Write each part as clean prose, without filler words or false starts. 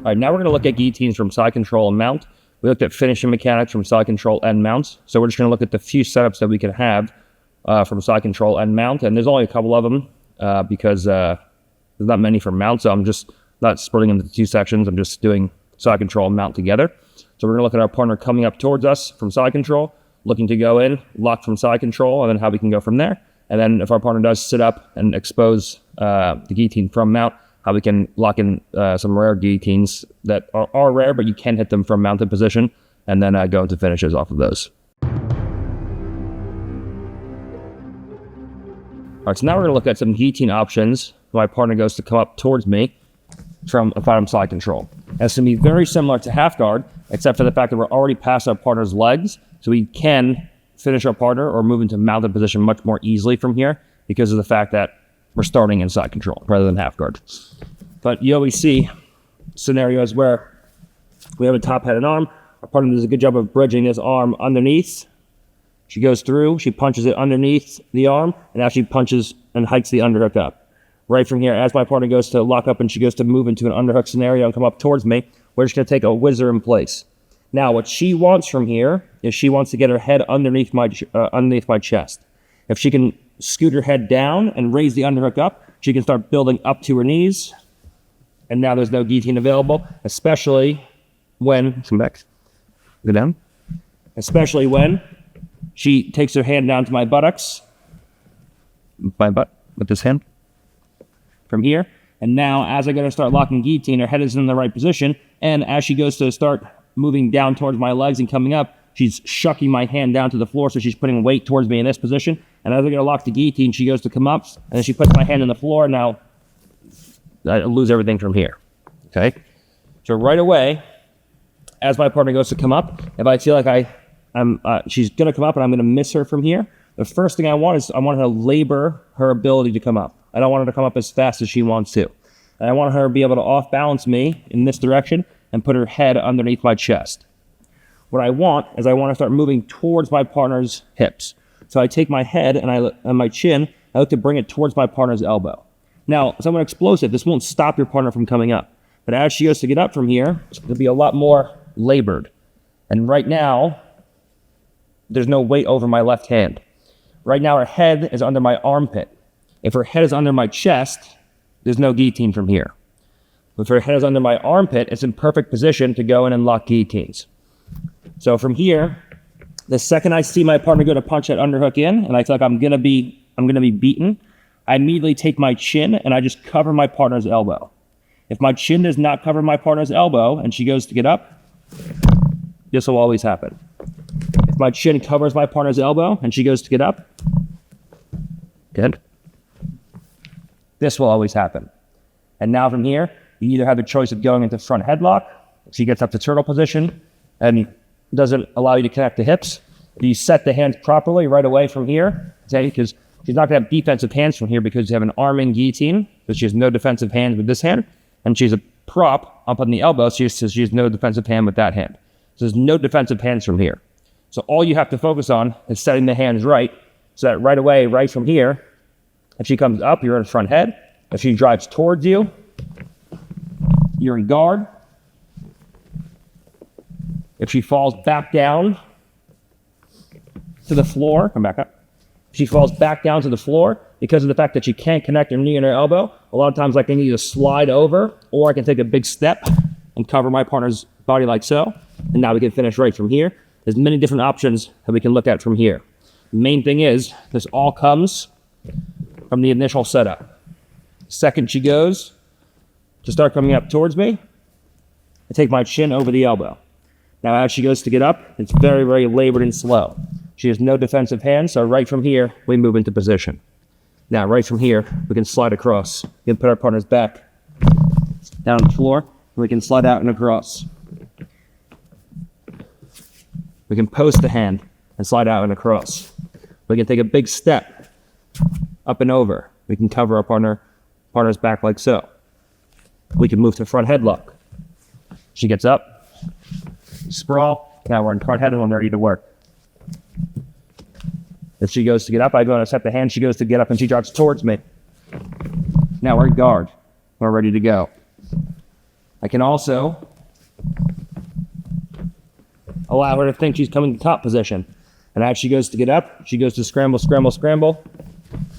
All right, now we're going to look at guillotines from side control and mount. We looked at finishing mechanics from side control and mounts. So we're just going to look at the few setups that we can have from side control and mount. And there's only a couple of them because there's not many for mount. So I'm just not splitting into two sections. I'm just doing side control and mount together. So we're going to look at our partner coming up towards us from side control, looking to go in, lock from side control, and then how we can go from there. And then if our partner does sit up and expose the guillotine from mount, how we can lock in some rare guillotines that are rare, but you can hit them from mounted position, and then go into finishes off of those. All right, so now we're going to look at some guillotine options. My partner goes to come up towards me from if I'm side control. And it's going to be very similar to half guard, except for the fact that we're already past our partner's legs, so we can finish our partner or move into mounted position much more easily from here because of the fact that we're starting in side control rather than half guard. But you always see scenarios where we have a top-headed arm. Our partner does a good job of bridging this arm underneath. She goes through, she punches it underneath the arm, and now she punches and hikes the underhook up. Right from here, as my partner goes to lock up and she goes to move into an underhook scenario and come up towards me, we're just going to take a whizzer in place. Now, what she wants from here is she wants to get her head underneath my chest. If she can scoot her head down and raise the underhook up, she can start building up to her knees. And now there's no guillotine available, especially when, come back, go down. Especially when she takes her hand down to my buttocks, my butt with this hand, from here. And now as I go to start locking guillotine, her head is in the right position. And as she goes to start moving down towards my legs and coming up, she's shucking my hand down to the floor, so she's putting weight towards me in this position. And as I go to lock the guillotine, she goes to come up, and then she puts my hand on the floor. Now, I lose everything from here, okay? So right away, as my partner goes to come up, if I feel like she's going to come up and I'm going to miss her from here, the first thing I want is I want her to labor her ability to come up. I don't want her to come up as fast as she wants to. And I want her to be able to off-balance me in this direction and put her head underneath my chest. What I want is I want to start moving towards my partner's hips. So I take my head and my chin, I look to bring it towards my partner's elbow. Now, somewhat explosive, this won't stop your partner from coming up. But as she goes to get up from here, it'll be a lot more labored. And right now, there's no weight over my left hand. Right now, her head is under my armpit. If her head is under my chest, there's no guillotine from here. If her head is under my armpit, it's in perfect position to go in and lock guillotines. So from here, the second I see my partner go to punch that underhook in, and I feel like I'm gonna be beaten, I immediately take my chin and I just cover my partner's elbow. If my chin does not cover my partner's elbow and she goes to get up, this will always happen. If my chin covers my partner's elbow and she goes to get up, good. This will always happen. And now from here, you either have the choice of going into front headlock, if she gets up to turtle position and doesn't allow you to connect the hips. You set the hands properly right away from here, okay? Because she's not going to have defensive hands from here because you have an arm in guillotine, because she has no defensive hands with this hand, and she's a prop up on the elbow, so she has no defensive hand with that hand. So there's no defensive hands from here. So all you have to focus on is setting the hands right, so that right away, right from here, if she comes up, you're in front head. If she drives towards you, you're in guard. If she falls back down to the floor, come back up. If she falls back down to the floor because of the fact that she can't connect her knee and her elbow, a lot of times I can either slide over or I can take a big step and cover my partner's body like so. And now we can finish right from here. There's many different options that we can look at from here. The main thing is this all comes from the initial setup. Second she goes to start coming up towards me, I take my chin over the elbow. Now as she goes to get up, it's very, very labored and slow. She has no defensive hands, so right from here, we move into position. Now right from here, we can slide across. We can put our partner's back down on the floor, and we can slide out and across. We can post the hand and slide out and across. We can take a big step up and over. We can cover our partner's back like so. We can move to front headlock. She gets up, sprawl. Now we're in front head and we're ready to work. If she goes to get up, I go and set the hand. She goes to get up and she drives towards me. Now we're in guard. We're ready to go. I can also allow her to think she's coming to top position. And as she goes to get up, she goes to scramble, scramble, scramble.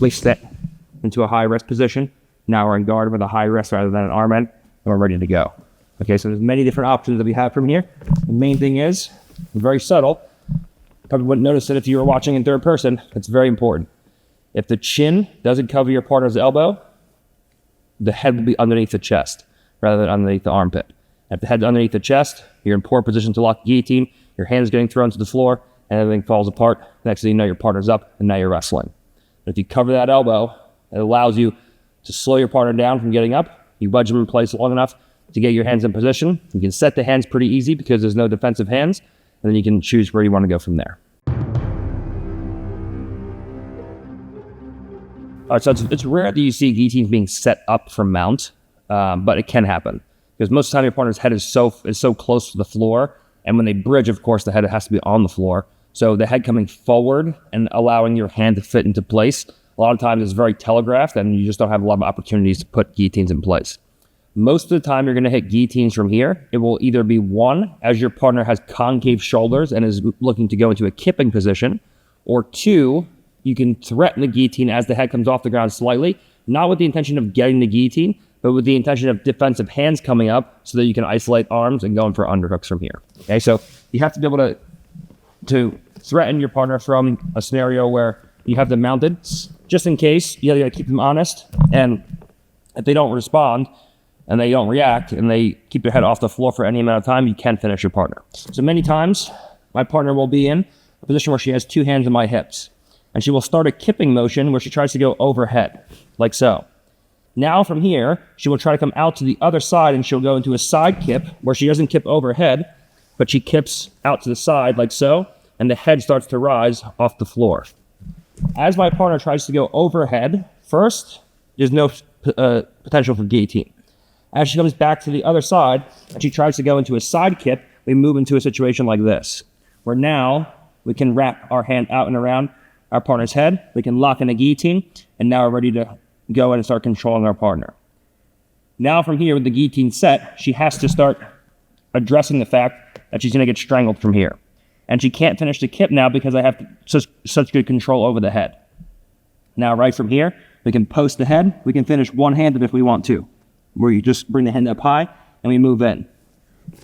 We set into a high rest position. Now we're in guard with a high rest rather than an arm end, and we're ready to go. Okay, so there's many different options that we have from here. The main thing is, very subtle. Probably wouldn't notice it if you were watching in third person. It's very important. If the chin doesn't cover your partner's elbow, the head will be underneath the chest rather than underneath the armpit. If the head's underneath the chest, you're in poor position to lock guillotine, your hand's getting thrown to the floor, and everything falls apart. Next thing you know, your partner's up, and now you're wrestling. But if you cover that elbow, it allows you to slow your partner down from getting up. You wedge them in place long enough to get your hands in position. You can set the hands pretty easy because there's no defensive hands, and then you can choose where you want to go from there. All right, so it's rare that you see guillotines being set up for mount, but it can happen. Because most of the time your partner's head is so close to the floor, and when they bridge, of course, the head has to be on the floor. So the head coming forward and allowing your hand to fit into place, a lot of times it's very telegraphed, and you just don't have a lot of opportunities to put guillotines in place. Most of the time you're going to hit guillotines from here. It will either be one, as your partner has concave shoulders and is looking to go into a kipping position, or two, you can threaten the guillotine as the head comes off the ground slightly, not with the intention of getting the guillotine, but with the intention of defensive hands coming up so that you can isolate arms and going for underhooks from here. Okay, so you have to be able to threaten your partner from a scenario where you have them mounted, just in case. You gotta keep them honest, and if they don't respond and they don't react and they keep their head off the floor for any amount of time, you can finish your partner. So many times, my partner will be in a position where she has two hands on my hips, and she will start a kipping motion where she tries to go overhead, like so. Now from here, she will try to come out to the other side, and she'll go into a side kip where she doesn't kip overhead, but she kips out to the side like so, and the head starts to rise off the floor. As my partner tries to go overhead, first, there's no potential for guillotine. As she comes back to the other side, and she tries to go into a side kip, we move into a situation like this, where now we can wrap our hand out and around our partner's head, we can lock in a guillotine, and now we're ready to go in and start controlling our partner. Now from here, with the guillotine set, she has to start addressing the fact that she's going to get strangled from here. And she can't finish the kip now because I have such good control over the head. Now right from here, we can post the head. We can finish one-handed if we want to, where you just bring the hand up high and we move in.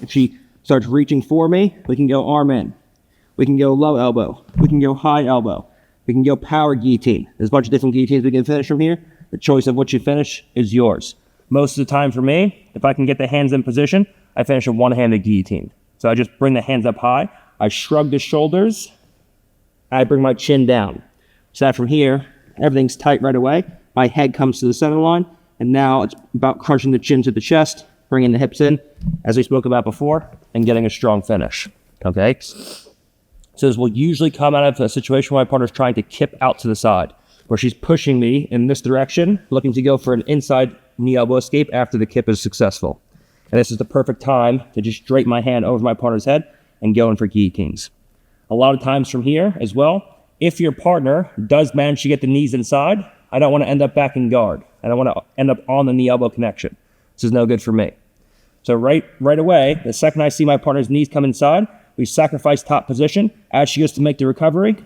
If she starts reaching for me, we can go arm in. We can go low elbow. We can go high elbow. We can go power guillotine. There's a bunch of different guillotines we can finish from here. The choice of what you finish is yours. Most of the time for me, if I can get the hands in position, I finish a one-handed guillotine. So I just bring the hands up high, I shrug the shoulders, I bring my chin down. So that from here, everything's tight right away. My head comes to the center line, and now it's about crunching the chin to the chest, bringing the hips in, as we spoke about before, and getting a strong finish, okay? So this will usually come out of a situation where my partner's trying to kip out to the side, where she's pushing me in this direction, looking to go for an inside knee elbow escape after the kip is successful. And this is the perfect time to just drape my hand over my partner's head and go in for guillotines. A lot of times from here as well, if your partner does manage to get the knees inside, I don't want to end up back in guard. I don't want to end up on the knee elbow connection. This is no good for me. So right away, the second I see my partner's knees come inside, we sacrifice top position. As she goes to make the recovery,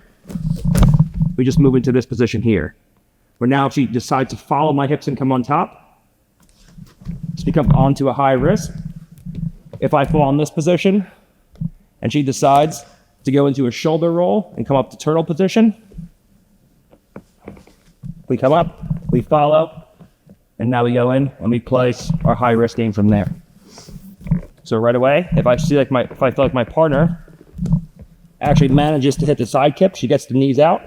we just move into this position here, where now if she decides to follow my hips and come on top, she comes onto a high wrist. If I fall in this position, and she decides to go into a shoulder roll and come up to turtle position, we come up, we follow, and now we go in and we place our high wrist game from there. So right away, if I feel like my partner actually manages to hit the side kip, she gets the knees out,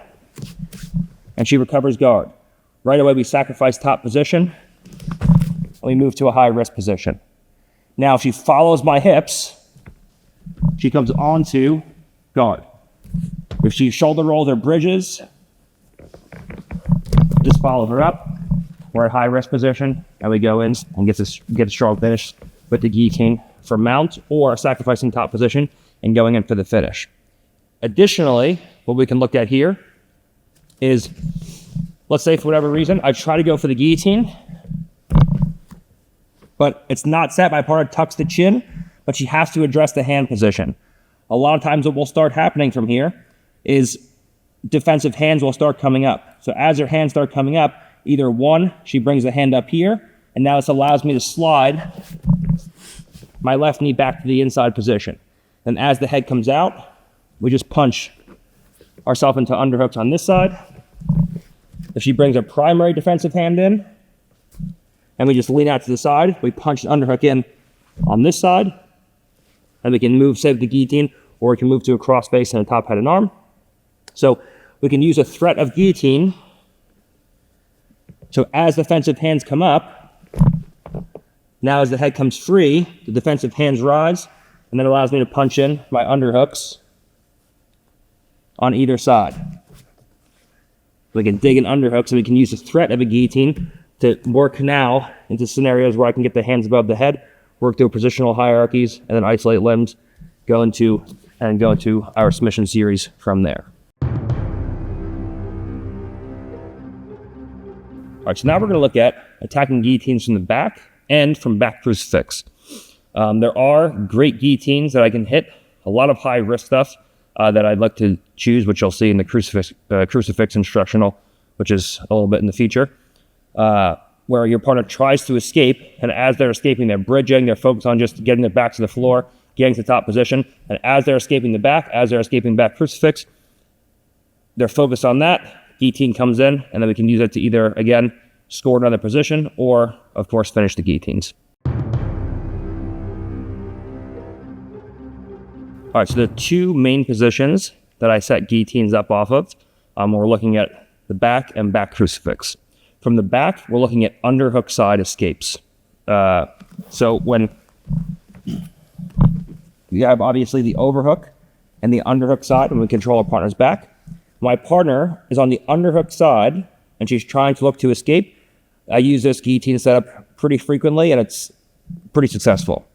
and she recovers guard. Right away, we sacrifice top position, and we move to a high wrist position. Now, if she follows my hips, she comes onto guard. If she shoulder rolls or bridges, just follow her up. We're at high rest position, and we go in and get a strong finish with the guillotine for mount or sacrificing top position and going in for the finish. Additionally, what we can look at here is, let's say for whatever reason, I try to go for the guillotine, but it's not set. My partner tucks the chin, but she has to address the hand position. A lot of times what will start happening from here is defensive hands will start coming up. So as her hands start coming up, either one, she brings the hand up here, and now this allows me to slide my left knee back to the inside position. And as the head comes out, we just punch ourselves into underhooks on this side. If she brings a primary defensive hand in, and we just lean out to the side, we punch the underhook in on this side, and we can move, say, the guillotine, or we can move to a cross face and a top head and arm. So we can use a threat of guillotine. So as defensive hands come up, now as the head comes free, the defensive hands rise, and that allows me to punch in my underhooks on either side. We can dig an underhook, so we can use the threat of a guillotine to work now into scenarios where I can get the hands above the head, work through positional hierarchies, and then isolate limbs, go into our submission series from there. All right, so now we're going to look at attacking guillotines from the back and from back crucifix. There are great guillotines that I can hit, a lot of high-risk stuff that I'd like to choose, which you'll see in the crucifix instructional, which is a little bit in the future, where your partner tries to escape, and as they're escaping, they're bridging, they're focused on just getting it back to the floor, getting to the top position, and as they're escaping the back, as they're escaping back crucifix, they're focused on that. Guillotine comes in, and then we can use it to either, again, score another position, or, of course, finish the guillotines. All right, so the two main positions that I set guillotines up off of, we're looking at the back and back crucifix. From the back, we're looking at underhook side escapes. So when we have, obviously, the overhook and the underhook side, when we control our partner's back, my partner is on the underhook side, and she's trying to look to escape. I use this guillotine setup pretty frequently, and it's pretty successful.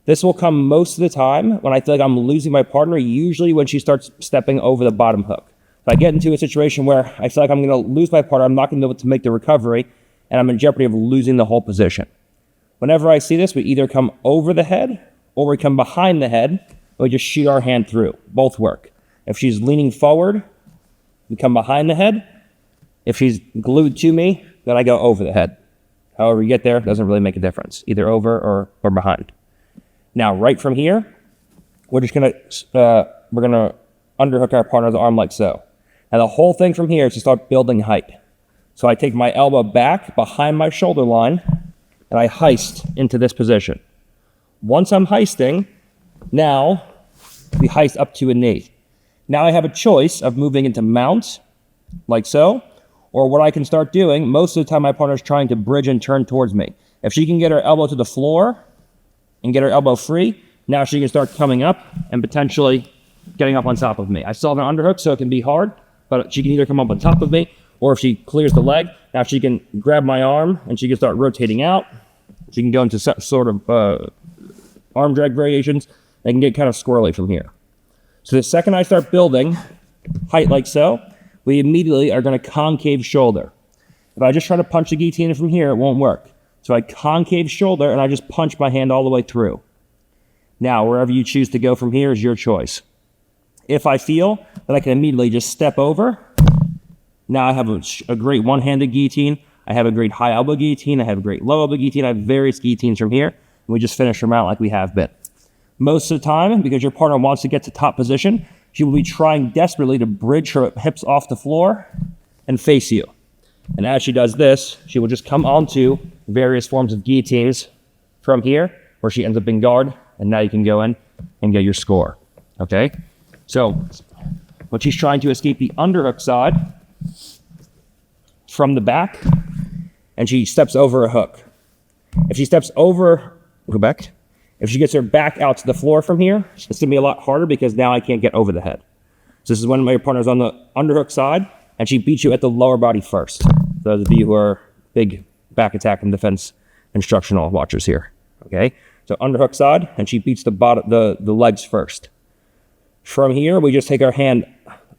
This will come most of the time when I feel like I'm losing my partner, usually when she starts stepping over the bottom hook. If I get into a situation where I feel like I'm going to lose my partner, I'm not going to be able to make the recovery, and I'm in jeopardy of losing the whole position. Whenever I see this, we either come over the head or we come behind the head, and we just shoot our hand through. Both work. If she's leaning forward, we come behind the head. If she's glued to me, then I go over the head. However you get there, doesn't really make a difference, either over or behind. Now, right from here, we're gonna underhook our partner's arm like so. Now, the whole thing from here is to start building height. So I take my elbow back behind my shoulder line, and I heist into this position. Once I'm heisting, now we heist up to a knee. Now I have a choice of moving into mount, like so, or what I can start doing, most of the time my partner's trying to bridge and turn towards me. If she can get her elbow to the floor and get her elbow free, now she can start coming up and potentially getting up on top of me. I still have an underhook, so it can be hard, but she can either come up on top of me, or if she clears the leg, now she can grab my arm and she can start rotating out. She can go into sort of arm drag variations. They can get kind of squirrely from here. So the second I start building height like so, we immediately are going to concave shoulder. If I just try to punch the guillotine from here, it won't work. So I concave shoulder, and I just punch my hand all the way through. Now, wherever you choose to go from here is your choice. If I feel that I can immediately just step over, now I have a great one-handed guillotine. I have a great high elbow guillotine. I have a great low elbow guillotine. I have various guillotines from here, and we just finish them out like we have been. Most of the time, because your partner wants to get to top position, she will be trying desperately to bridge her hips off the floor and face you. And as she does this, she will just come onto various forms of guillotines from here, where she ends up in guard, and now you can go in and get your score. Okay? So, when she's trying to escape the underhook side from the back, and she steps over a hook. If she steps over, go back. If she gets her back out to the floor from here, it's going to be a lot harder because now I can't get over the head. So this is when my partner's on the underhook side, and she beats you at the lower body first. Those of you who are big back attack and defense instructional watchers here. Okay? So underhook side, and she beats the legs first. From here, we just take our hand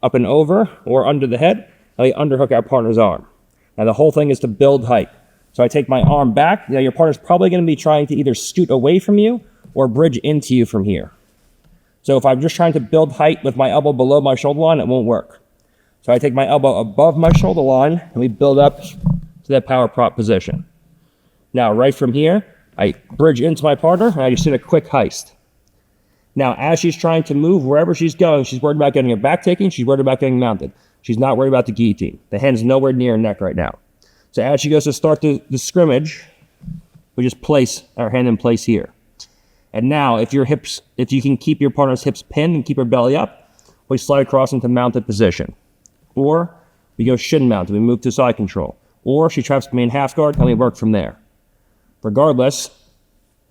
up and over or under the head, and we underhook our partner's arm. Now the whole thing is to build height. So I take my arm back. Now your partner's probably going to be trying to either scoot away from you or bridge into you from here. So if I'm just trying to build height with my elbow below my shoulder line, it won't work. So I take my elbow above my shoulder line and we build up to that power prop position. Now right from here, I bridge into my partner and I just hit a quick heist. Now as she's trying to move wherever she's going, she's worried about getting her back taken, she's worried about getting mounted. She's not worried about the guillotine. The hand's nowhere near her neck right now. So as she goes to start the scrimmage, we just place our hand in place here. And now if you can keep your partner's hips pinned and keep her belly up, we slide across into mounted position. Or we go shin mounted, we move to side control. Or she traps me in half guard and we work from there. Regardless,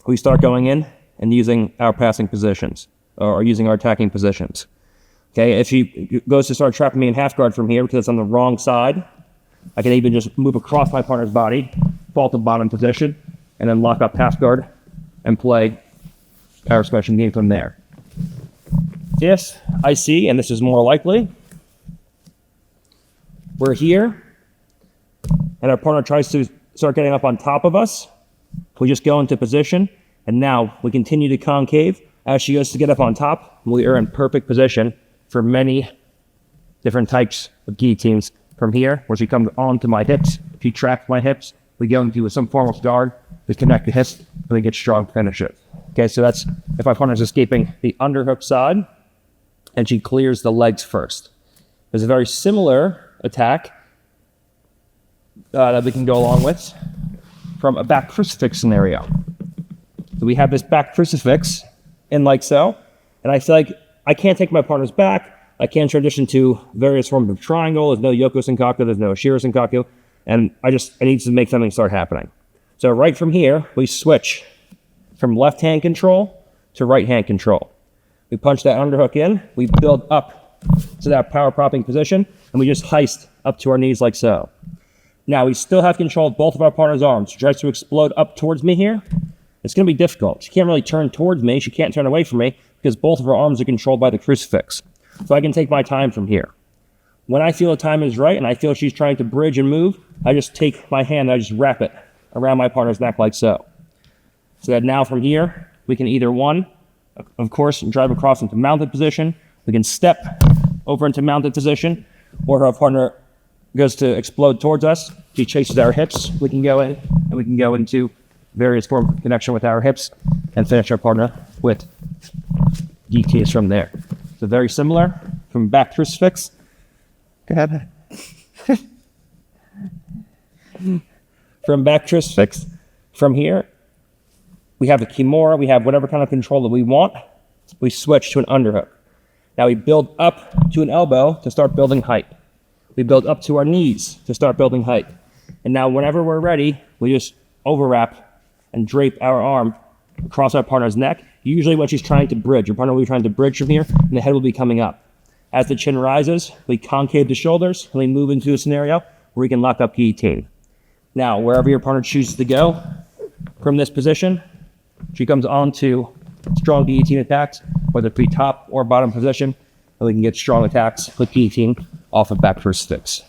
we start going in and using our passing positions or using our attacking positions. Okay, if she goes to start trapping me in half guard from here because it's on the wrong side, I can even just move across my partner's body, fall to bottom position, and then lock up half guard and play our smashing game from there. Yes, I see, and this is more likely. We're here, and our partner tries to start getting up on top of us. We just go into position, and now we continue to concave. As she goes to get up on top, we are in perfect position for many different types of guillotines. From here, where she comes onto my hips, she traps my hips, we go into some form of guard, we connect the hips, and we get strong finishes. Okay, so that's if my partner's escaping the underhook side, and she clears the legs first. There's a very similar attack that we can go along with from a back crucifix scenario. So we have this back crucifix in like so, and I feel like I can't take my partner's back. I can't transition to various forms of triangle. There's no Yoko Senkaku, there's no Ashira Senkaku, and I need to make something start happening. So right from here, we switch from left hand control to right hand control. We punch that underhook in, we build up to that power propping position, and we just heist up to our knees like so. Now we still have control of both of our partner's arms. She tries to explode up towards me here. It's going to be difficult. She can't really turn towards me. She can't turn away from me because both of her arms are controlled by the crucifix. So I can take my time from here. When I feel the time is right and I feel she's trying to bridge and move, I just take my hand and I just wrap it around my partner's neck like so. So that now from here, we can either one, of course, drive across into mounted position. We can step over into mounted position, or if our partner goes to explode towards us, she chases our hips. We can go in and we can go into various forms of connection with our hips and finish our partner with guillotines from there. So very similar from back crucifix. Go ahead. From back crucifix, from here, we have a kimura, we have whatever kind of control that we want. We switch to an underhook. Now we build up to an elbow to start building height. We build up to our knees to start building height. And now whenever we're ready, we just overwrap and drape our arm across our partner's neck. Usually when she's trying to bridge, your partner will be trying to bridge from here, and the head will be coming up. As the chin rises, we concave the shoulders, and we move into a scenario where we can lock up guillotine. Now, wherever your partner chooses to go from this position, she comes onto strong guillotine attacks, whether it be top or bottom position, and we can get strong attacks with guillotine off of back crucifix.